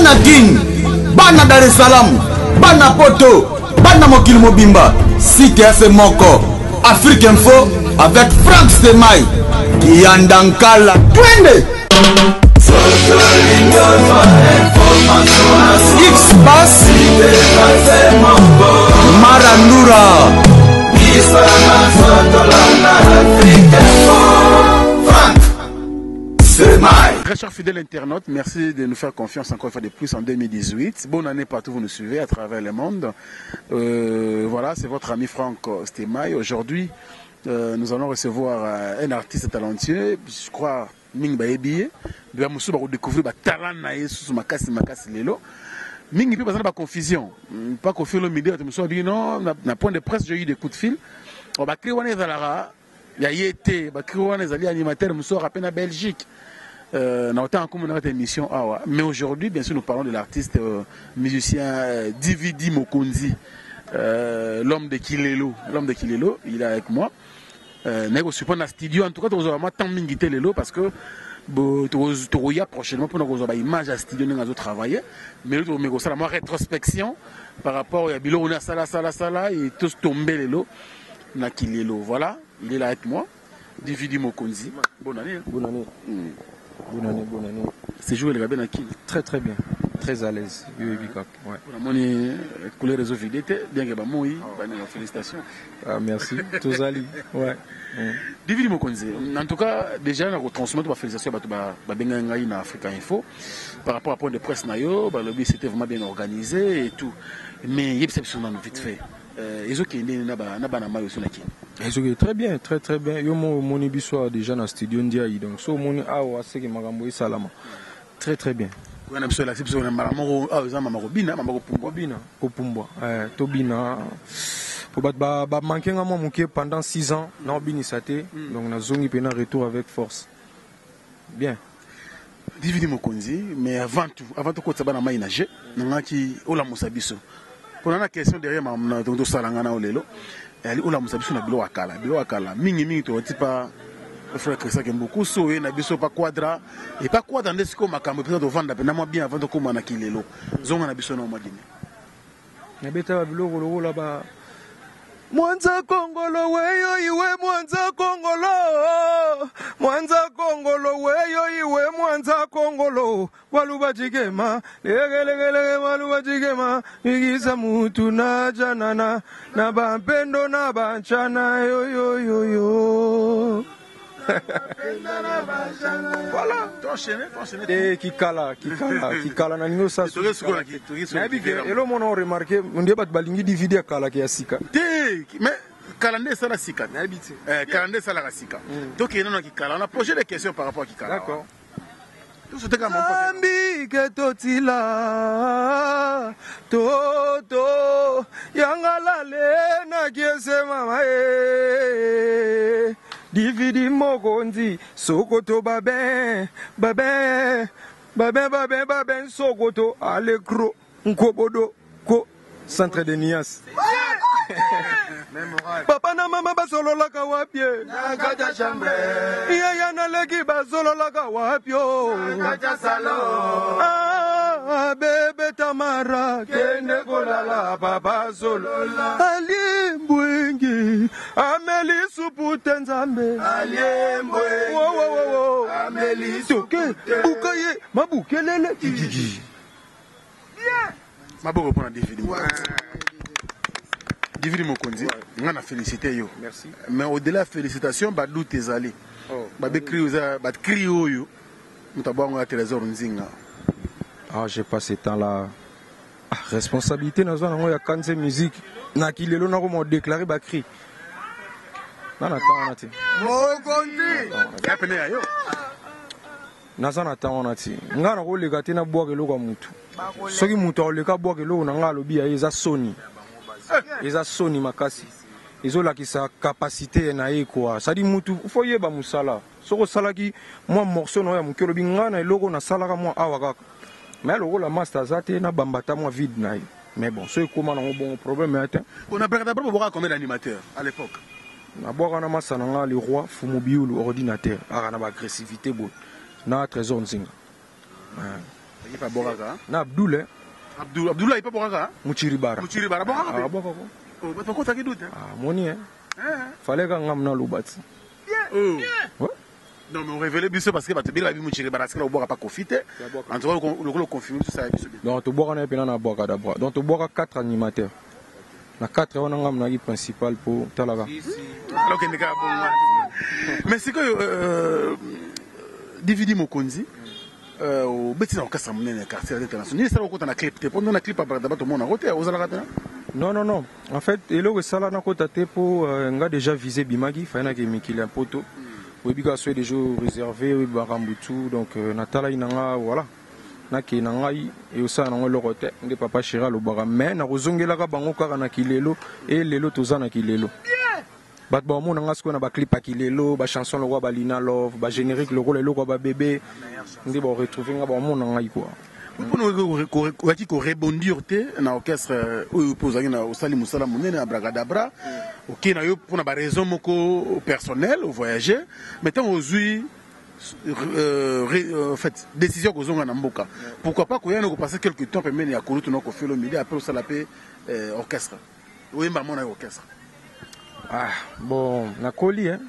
bana Guine, bana Dar es Salaam, bana Poto, bana Mokili Mobimba, Site FM Moko, Afrique Info avec Frank Stemai, Yandankala, twende. X-Bass, Marandura. Très chers fidèles internautes, merci de nous faire confiance encore une fois de plus en 2018. Bonne année partout où vous nous suivez à travers le monde. Voilà, c'est votre ami Frank Stemai. Aujourd'hui, nous allons recevoir un artiste talentueux, je crois, Ming Baebiye. Nous allons découvrir le talent de Makasi Lelo. Ming peut passer par confusion. Pas confier le midi, tu me sois dit non, na point de presse, j'ai eu des coups de fil. On va créer un Zalara, il y a été, on va créer un animateur, je me sois rappelé à Belgique. Mais aujourd'hui, bien sûr, nous parlons de l'artiste musicien Dividi Mokonzi, l'homme de Kilelo. L'homme de Kilelo, il est avec moi. Nous sommes dans le studio. En tout cas, nous avons tant de Lelo parce que nous avons prochainement pour nous avoir une image à studio nous avons travaillé. Mais nous avons une rétrospection par rapport à Bilo, on a Sala et tous tombés Lelo. Na Kilelo. Voilà, il est là avec moi. Dividi Mokonzi. Bonne année. Bonne année. Bonne année, bonne année. C'est joué le bien à qui? Très très bien, très à l'aise. Ouais. Mon couleur réseau vidéo, bien que moi, félicitations. Ah merci. Tozali. Ouais. Dividi Mokonzi. En tout cas, déjà on a transmis ma félicitation à Bengangaï na Africa Info par rapport à point de presse nayo, le but c'était vraiment bien organisé et tout. Mais il y a exceptionnel vite fait. Ils ont qui na bana mayo sur la qui. Très bien, très bien. Yo mon ibiso déjà dans studio ndia donc so mon awa c'est que magambo salama. Très bien. On a besoin la c'est besoin maramoro mamako bina Pumbwa tobina pour ba manquer nga moi pendant 6 ans na bini saté donc na zongi pena retour avec force. Bien. Dividi Mokonzi, mais avant tout quand ça bana mai nager nangaki ola musabiso. Pour la question derrière ma donc salangana olelo. Elle ola musabiso na bilo akala mingi to tipa frère que ça que beaucoup so na biso pas quadra et pas quadra ndesiko makambo peut vendre na moi bien avant de komana kilelo zonga na biso na madini na beta bilo lo la ba Mwanza Kongolo weyo iwe Mwanza Kongolo weyo iwe Mwanza Kongolo waluba jigema lege waluba jigema igiza mutu na janana na bampendo na banchana yo voilà et kikala na nyo sa elo mona remarqué ndie bat balingi dividi akala ki asika mais calendrier ça la sika calendrier ça la sika donc il y a on a posé des questions par rapport à kikala d'accord tout ce que ambi ke totila toto yangala le na kiese mama Dividi Mokonzi Sokoto baben Sokoto Alekro Nkobodo Ko Centre de Nias. Papa na mama basolo la kawapie Nakaja chambre Iya na leki basolo la kawapio Nakaja salon bebe Tamara Kende kolala papa solo Ali Mbwengi Ameli Suputenzambe Ali Mbwengi Ameli Suputenzambe Bukaye Mabukelele Gigi Maboko pour la Dividi Mokonzi, on a félicité yo. Merci. Mais au-delà félicitations, badou tes allés. Badé crio yo. Nous t'avons un trésor nzinga. Ah, j'ai pas ce temps-là. Responsabilité dans zone ya kanze musique. Na kilelo na ko déclarer ba cri. Nana ta Mokonzi. Ya pene yo. Nazana ta onati. Ngana ko lega te na boire lo kwa mutu. Soki mutu o leka boire lo na ngalo bi ya eza soni. Eza soni makasi. Ezola ki sa capacité na ye quoi. Ça dit mutu faut yeba musala. Soko salaki moi morceau no ya mukelo bi ngana eloko na salaka moi awaka. Mais le rôle master zate na bambata moi vide na. Mais bon, ce comment on a bon problème atteint. On a perdu d'abord combien d'animateurs à l'époque. Na boka na masana le roi Fumobiulu ordinateur. Ara na agressivité bon. Na trésor nzinga. Il pas Boraka. Na Abdoul, Abdoulaye pas Boraka. Muchiribara. Muchiribara Boraka. Ah, Boraka. Oh, bah pourquoi t'as qui doute? Ah, moni, hein. Fallait qu'on amène le bâti. Oh. Ouais. Non, mais on révèle bien ça parce que tu as vu Muchiribara, parce que le bois pas profité. En tout cas, le confirme tout ça. Donc, tu bois un peu dans la bois d'abord. Donc, tu bois 4 animateurs. Na 4 on a un principal pour Talaga. Alors que mais c'est que DVD Mokonzi au bêtise au casse monnaie quartier international. Ni ça au côté na clip. Pour nous na clip après d'abord tout le monde en route aux alagata. Non. En fait, et là, ça là, pour nga déjà visé Bimagi, faina que Mikili un poteau. Oui, biga soit des jours réservés, oui, Barambutu, donc Natala inanga, voilà. Naki nangai et aussi na le rote, nge papa Chira lo bara, mais na rozongela ka bango kaka na kilelo et lelo toza na kilelo. Bat ba mo nanga sko na ba clip akilelo, ba chanson le roi ba Lina Love, ba générique le roi le roi ba bébé, nge ba retrouver nga ba mo nanga quoi. Pour nous rebondir na orchestre où posé na osali musala munene na bragadabra OK na yo pour na ba raison moko personnel au voyager mettons aujourd'hui en fait décision que zonga na mboka pourquoi pas koyana ko passer quelques temps pemene ya kolutu na ko felo midi après ça la paix orchestre oui mba mona orchestre ah bon na koli hein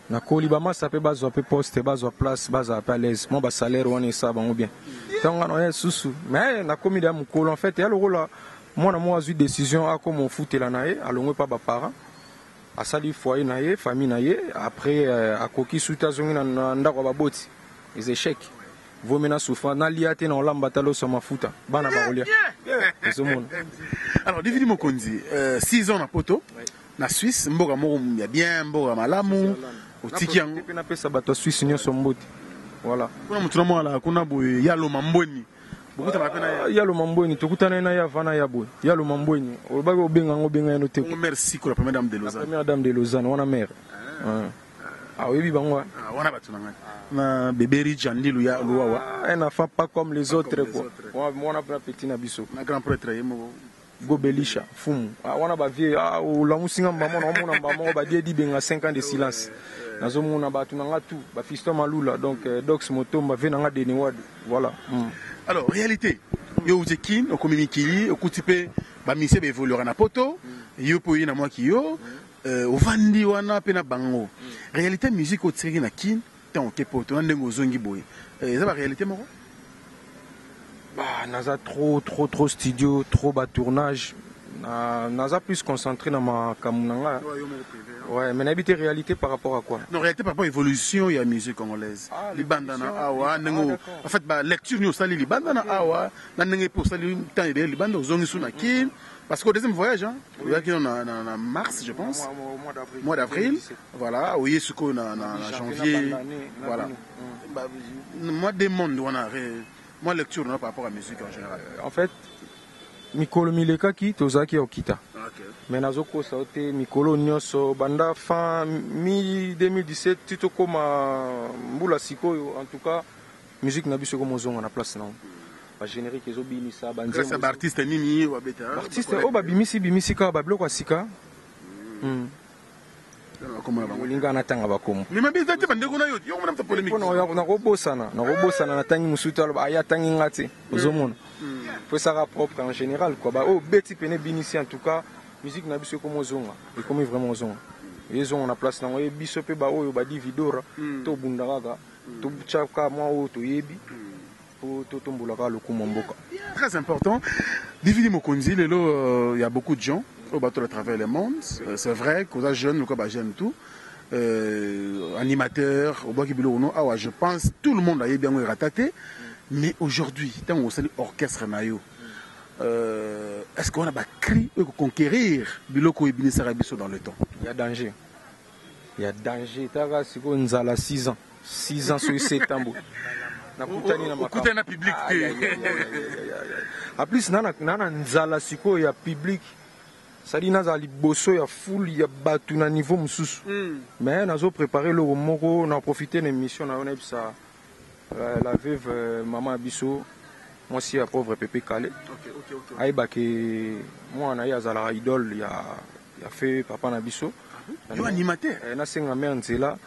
na koli ba masa pe bazwa pe poste bazwa place bazwa pe à l'aise mon ba salaire on est ça bon bien donc on est sous mais na komi da mukolo en fait ya le rôle moi na moi eu décision à comme on foutela nae alongwe pa ba parents asali foyer nae famille nae après akoki suta zongi na ndako ba boti les échecs vos mena souffrant na liate na olamba talo so mafuta bana ba rolia alors David Mokonzi 6 ans na poto na Suisse mboka moko ya bien mboka malamu otiki yango pe na pesa bato Suisse nyonso mboti voilà kuna mutu na mwana kuna boye yalo mamboni bokuta ba pena yalo mamboni tokutana na ya vana ya boye yalo mamboni obaki obenga ngo benga no te merci pour la première dame de Lausanne la première dame de Lausanne wana mère ah oui bango wana batu na bébé Rijandi ya luwa elle n'a fait pas comme les autres quoi moi on a petit na biso na grand prêtre yemo Gobelisha fumu wana ba vie la musinga mbamo na mona mbamo ba die di benga 5 ans de silence nazo mona ba tunanga tout ba fiston malula donc dox motomba venanga de newad voilà alors réalité yo utekin okomimikili okutipe ba mise be évoluera na poto yo poyi na moi ki yo ovandi wana pe na bango réalité musique otseki na kin tant que poto ndengo zongi boy ça ba réalité moko bah naza trop studio trop bas tournage naza plus concentré dans ma kamunanga ouais mais n'habite réalité par rapport à quoi non réalité par rapport à l'évolution et à la musique congolaise libandana awa nengo en fait ba lecture ni osali libandana awa na nenge pour sali temps et libanda zongi suna kin parce qu'au deuxième voyage hein on mars je pense mois d'avril voilà oui suko na janvier voilà mois des mondes on a moi lecture non par rapport à la musique en général en fait mikolo mileka ki tozaki okita mais nazoko saute mikolo nyoso banda fin mi 2017 tito koma mbula sikoyo en tout cas musique na biso ko mozonga na place na ba générique ezo binisa banze grâce à artiste nini ou beta artiste o ba bimisi ka ba bloko sika olinga natanga bakomo mais mabisa te bande kuna yo mona mta polémique na robosana na tangi musutu alo aya tangi ngati ozomona faut ça propre en général quoi ba oh beti pene binisi en tout cas musique na biso comme ozonga et comme vraiment ozonga ils ont na place na o biso pe ba oyo ba dividora to bundaka to chaka moi o to yebi pour to tombola ka lokumo mboka très important David Mokonzi lelo il y a beaucoup de gens au bateau à travers le monde c'est vrai que les jeunes ou quoi jeune tout animateur au bois qui bilo non ah je pense tout le monde a bien rattaté mais aujourd'hui tant on s'est orchestre nayo est-ce qu'on a ba cri conquérir biloko ebinisa rabiso dans le temps il y a danger taka siko nzala 6 ans sur 7 ans nakutani na makutana na public en plus nana nzala siko ya public sadi naza liboso ya foule ya batu na niveau mususu mais nazo préparer le moko na profiter de l'émission na ona bisa la veuve maman Abisso moi aussi à pauvre Pépé Calé aïba que moi na ya zala idole ya fait papa na Abisso yo animateur na senga mère nzela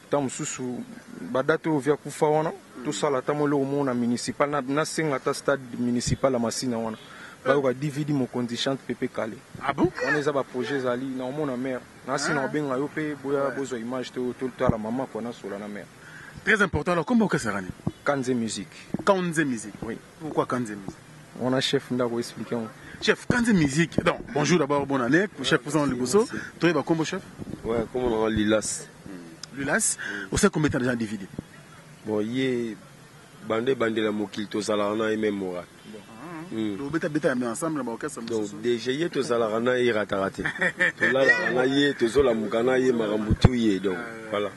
tant sous badate au via kufa wana tout ça la tamo le monde municipal na singa ta stade municipal la masina wana ba ko dividi mo condition pepe calé. Ah bon? On les a ba projet zali na mona mère na sina benga yo pe boya bozo image tout la maman ko na sola na mère. Très important. Alors comment que ça rani? Kanze musique. Kanze musique. Oui. Pourquoi Kanze musique? On a chef ndako expliquer. Chef, Kanze musique. Donc, bonjour d'abord, bonne année. Chef président Liboso. Toi, tu es comment chef? Ouais, comment on a Lilas. Lilas. Vous savez combien de gens dividé? Bon, il bandé la mokil to salarana et même moral. Donc déjà il to salarana et ratarate. To la rana yé to zola mukana yé marambutu yé donc voilà.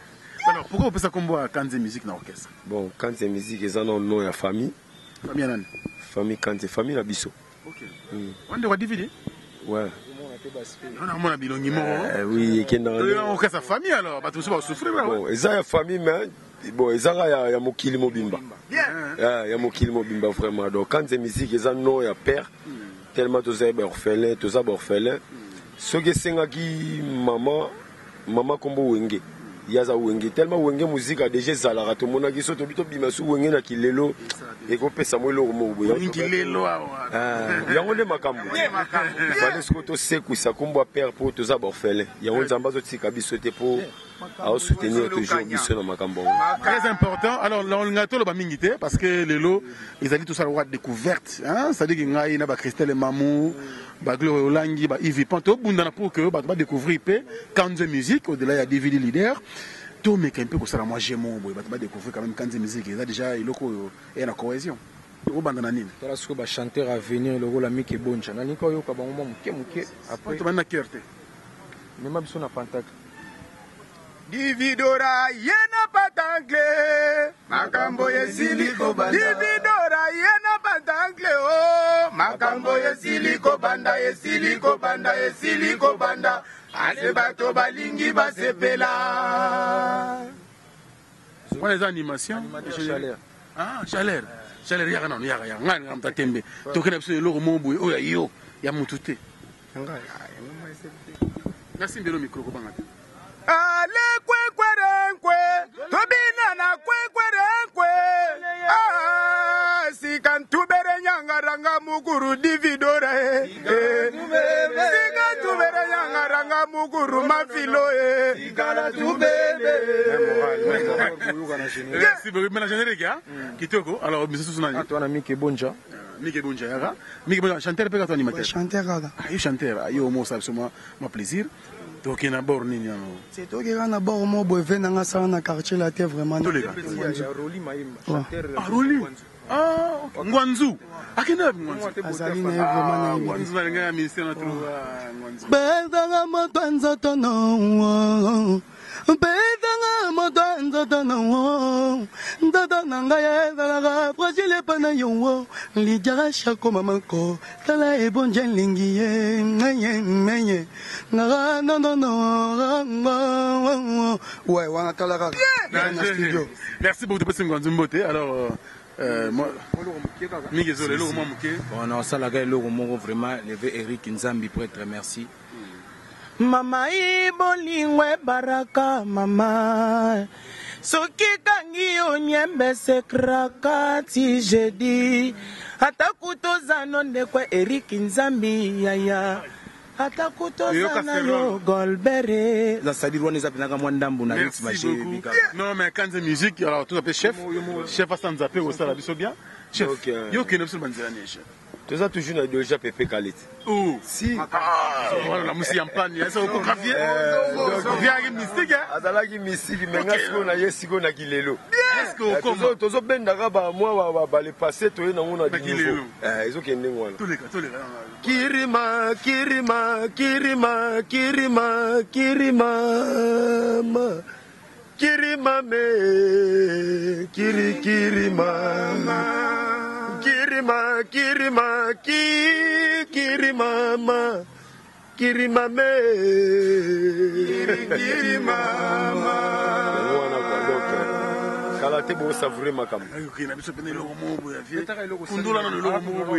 Alors pourquoi on peut ça combo à Kanze musique dans l'orchestre? Bon, Kanze musique c'est un nom à famille. Famille nan. Famille Kanze, famille la biso. OK. On doit divider? Ouais. On a mon bilongi mo. Oui, qui dans l'orchestre famille alors, pas tout ça va souffrir là. Bon, ça ya famille mais bon, ça ya mokili mobimba. Ya mokili mobimba vraiment. Donc Kanze musique c'est un nom à père. Tellement tous les orphelins, tous les orphelins. Ce qui c'est qui maman kombo wenge. Yaza wenge tellement wenge musique a déjà zalara to mona ki soto bito bimasu wenge na kilelo e ko pesa mo lo mo bo kilelo yango le makambo fallait ce que to seku sa kombo père pour tous les orphelins yango nzamba zo tika biso te pour à soutenir toujours biso na makambo. Très important. Alors on ngato lo ba mingité parce que lelo ils allaient tout ça droit découverte hein, ça dit que ngai na ba Christelle Mamou ba Gloire Olangi ba Yves Panto bundana pour que ba découvrir pe Kanze musique au-delà il y a DVD leader tout mais un peu que ça moi j'aime ba découvrir quand même Kanze musique il a déjà il y a la cohésion au bandana nini voilà ce que ba chanteur à venir le rôle ami ke bonja na niko yo ka ba mo muke après to bana kerte mais ma biso na pantak Dividora yena patangle makambo yesiliko banda Dividora yena patangle oh makambo yesiliko banda ase bato balingi basepela. Pour les animations chaleur chaleur yaka non yaka ngani ngamta tembe tokena biso loko mombu oya yo ya mutute ngasi mbelo micro ko bangata ale kwekwerenkwe tobina na kwekwerenkwe sikantubere nyangaranga mukuru Dividora sikantubere nyangaranga mukuru mafilo merci beaucoup mais la générique hein kitoko alors monsieur Sunani toi na Mike Bonja yaka Mike Bonja chanteur pe ka to animateur chanteur ayo chanteur ayo mo ça absolument mon plaisir. Donc il y a un bord nini c'est toi qui a un bord mo boevé na sala na quartier la terre vraiment tous les gars Roli Maïm chanteur Roli Ngwanzu akina Ngwanzu azali na vraiment Ngwanzu na nga ministère na trop Ngwanzu bedanga moto nzoto no bedanga moto nzoto no ndoto nanga yezalaka fragile pana yo lijara shako mamako tala ebonje lingi ye menye ngara no ouais wana tala ka merci beaucoup de passer Ngwanzu Mbote alors moi Miguel Lelo mo muke on a ça la gars Lelo mo vraiment levé Eric Nzambi pour être merci Mama ibolingwe baraka mama soki kangi onyembe sekraka ti jeudi atakutoza nonde kwa Eric Nzambi yaya atakutoza na yo Golbere za sadi rwani za pinaka mwandambu na Rix Maché bika non mais Kanze musique alors tout appelé chef Asanzape au sala biso bien chef yo kene biso banzela chef tout ça toujours na déjà Pepe Kalit. Oh si voilà la musique en panne ça au gravier viagi mystique azalaki mystique mais ngasiko na yesiko na kilelo est-ce que comment tozo bendaka ba moi ba le passé to na ngona kilelo ezo kende ngwana tous les kirima me kala te bo savourer makam ok na biso pene loko mobo ya vie kundula na loko mobo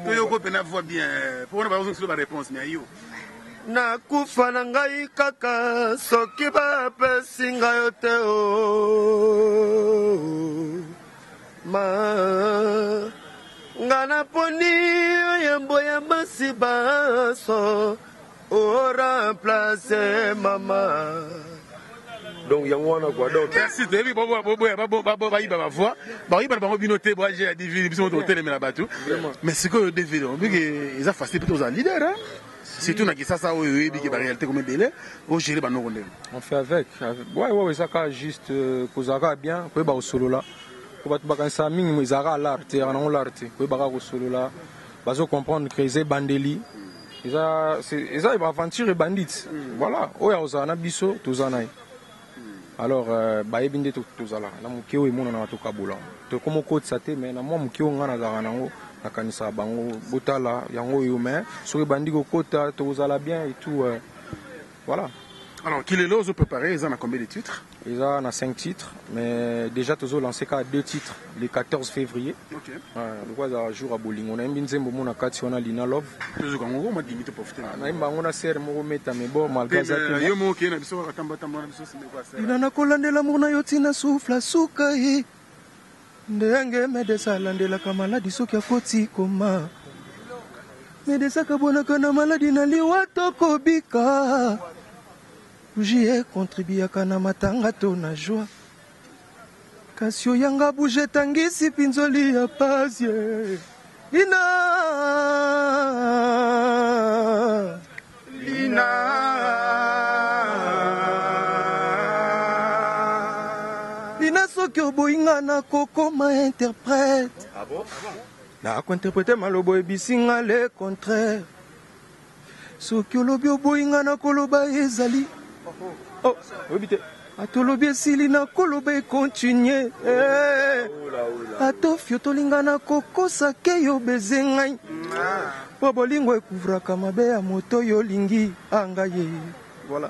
to yo ko pena voix bien pour na ba réponse mais ayo nakufa na ngai kaka soki bapesi ngai yo te o nga naponi oyembo ya basi baso o remplace mama. Donc yango wana quoi. Donc merci David bobo bayiba ba voix bayiba bango binoté bo j'ai David biso to télé na batu mais c'est que David on dit que ils a facile plutôt aux leader hein. Surtout na kisasa o yebi que ba réalité comme belé o gérer ba nongo ndem. On fait avec. Ouais ça ka juste kozaka bien ko ba o solo là. Ko ba bakansa mingi izaka l'art ya na l'art ko ba ka solo là. Bazo comprendre que c'est bandeli. Ils a aventure et bandits. Voilà, oya ozana biso tozana. Alors bayebinde tozala na mukio emona na watu kabula to komo ko tsate mais na mo mukio ngana za nango na kanisa bango botala yango yo mais so bandiko kota tozala bien et tout voilà. Alors qu'il est là aux préparés, ils en a combien de titres? Ils en a 5 titres mais déjà tozo lancé qu'à 2 titres le 14 février. OK. Le quoi za jour à bowling on a mbinzembo mona kati on a Lina Love. Tozo kango ma limite profiter. Na imba ngona ser mo meta mais bon malgré ça yo mo ke na biso katamba tamba na biso c'est quoi ça? Ina na kolandela mona yotina souffla sukai. Ndenge medesa landela kama maladi soki akoti koma. Medesa kabona kana maladi na liwato kobika. J'y ai contribué à matanga tona joie. Kasio yanga bouge tangisi pinzoli ya pasie. Lina soki oboyinga na koko ma interprète. Ah bon? Na ko interpréter malobo ebisinga le contraire. Soki olobi oboyinga na koloba ezali. Oh, obité. Atolobi esili na koloba e continuer. Ato fiotolinga na kokosa ke yo bezengai. Po bolingo ekouvraka mabe ya moto yo lingi angaye. Voilà.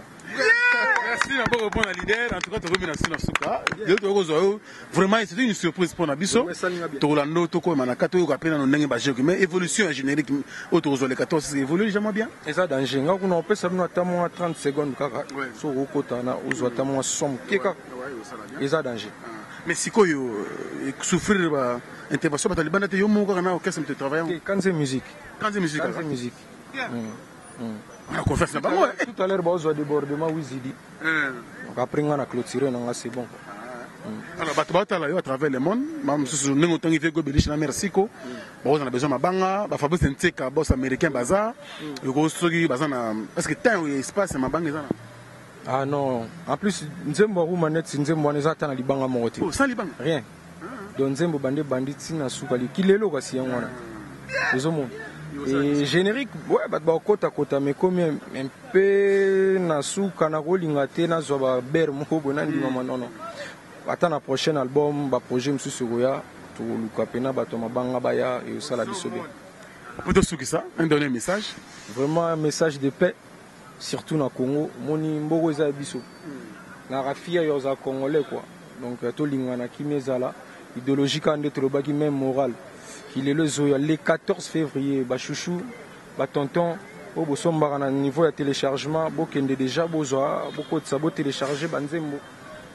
Merci d'abord pour la leader. En tout cas, tu reviens sur Souka. Vraiment, c'est une surprise pour Nabiso. Tolando, Toko, Manakato, Kapena, Nenge Bajok. Mais évolution générique autour de les 14, c'est évolue jamais bien. Et ça, dans le génie, on peut savoir notamment 30 secondes. Sur le côté, on a notamment somme. Et ça, danger. Mais si quoi souffrir intervention, tu as les bandes de Yomo, qu'est-ce que tu travailles? Quand c'est musique. Quand c'est musique. Quand c'est musique. On a confiance là-bas. Tout à l'heure, on a débordement Wizidi. Donc après, on a clôturé, c'est bon. Alors, à travers le monde, nous avons fait que merci. On a besoin de Mabanga, Fabrice Nteka, boss américain Bazar. Est-ce que tu as un espace à Mabanga? Ah non, en plus, Nzembo Roumanet, Nzembo Nezata na Libanga Moroti. Oh, sans Libanga? Rien. Donc Nzembo Bandé Bandit, Sina Soukali, Kilelo, Gassi, Yangwana. Les hommes. Et générique, ouais, bah, kota kota, mais comme un peu nasu kanako lingate na zoba ber moko bonandi maman non non. Attends la prochain album, bah projet monsieur Sugoya, tout le capena batoma banga baya et ça la bisobe. Pour te souki ça, un dernier message. Vraiment un message de paix, surtout na Congo. Moni mbogo za biso. Na rafia yoza congolais quoi. Donc to lingana kimezala, idéologique en d'être baki même moral. Il est le 14 février, chouchou, tonton, au niveau de téléchargement, beaucoup déjà beaucoup de sabots téléchargés, banzembo.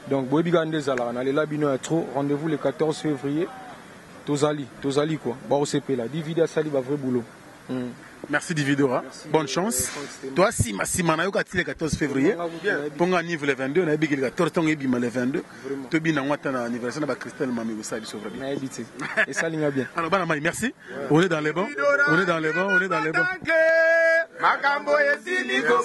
Donc, rendez-vous le 14 février, Tozali quoi. Là, Dividia Sali va vrai boulot. Merci Dividora, bonne chance. Toi, si Massimana le 14 février, pour un niveau le 22, on a dit le 14 le 22. Tu as un anniversaire de Christelle Mami, vous savez, et ça ligne bien. Alors, merci. On est dans les bons. On est dans les bons. On est dans les bons. Makambo esiliko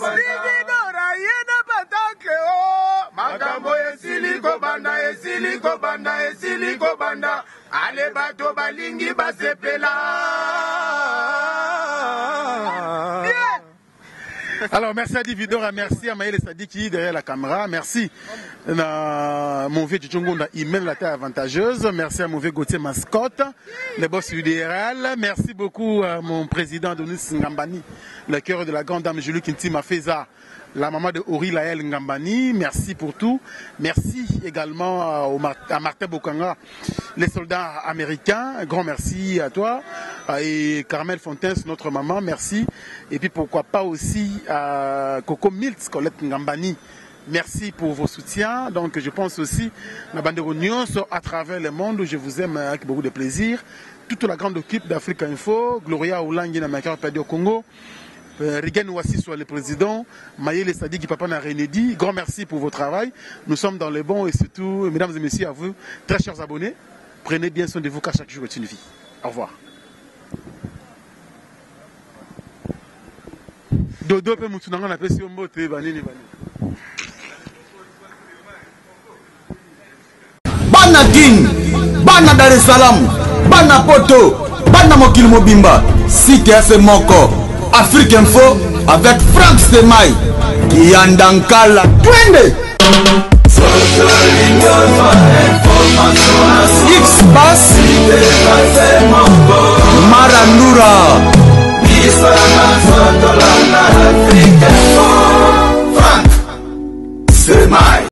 banda ale bato balingi basepela. Alors merci à Dividora, merci à Maël Sadiki derrière la caméra, merci à mon vieux Tchongonda, il mène la terre avantageuse, merci à mon vieux Gauthier Mascotte, le boss UDRL, merci beaucoup à mon président Denis Ngambani, le cœur de la grande dame Julie Kinti Mafeza, la maman de Ori Laël Ngambani, merci pour tout, merci également à Martin Bokanga, les soldats américains, un grand merci à toi, et Carmel Fontaine, notre maman, merci. Et puis pourquoi pas aussi Coco Miltz, Colette Ngambani. Merci pour vos soutiens. Donc je pense aussi la bande de à travers le monde. Je vous aime avec beaucoup de plaisir. Toute la grande équipe d'Afrique Info, Gloria Oulangi Namaka Padi au Congo, Rigen Ouassi soit le président, Maïle Sadi Papa na Renedi. Grand merci pour votre travail. Nous sommes dans les bons et surtout, mesdames et messieurs, à vous, très chers abonnés, prenez bien soin de vous car chaque jour est une vie. Au revoir. Dodo pe mutunanga na pesi ombote banini banini. Bana King, Bana Dar es Salaam, Bana Poto, Bana Mokili Mobimba, Site FM Moko, Afrique Info avec Frank Stemai, Kiandankala, Twende. X-Bass, Marandura, Frank Stemai.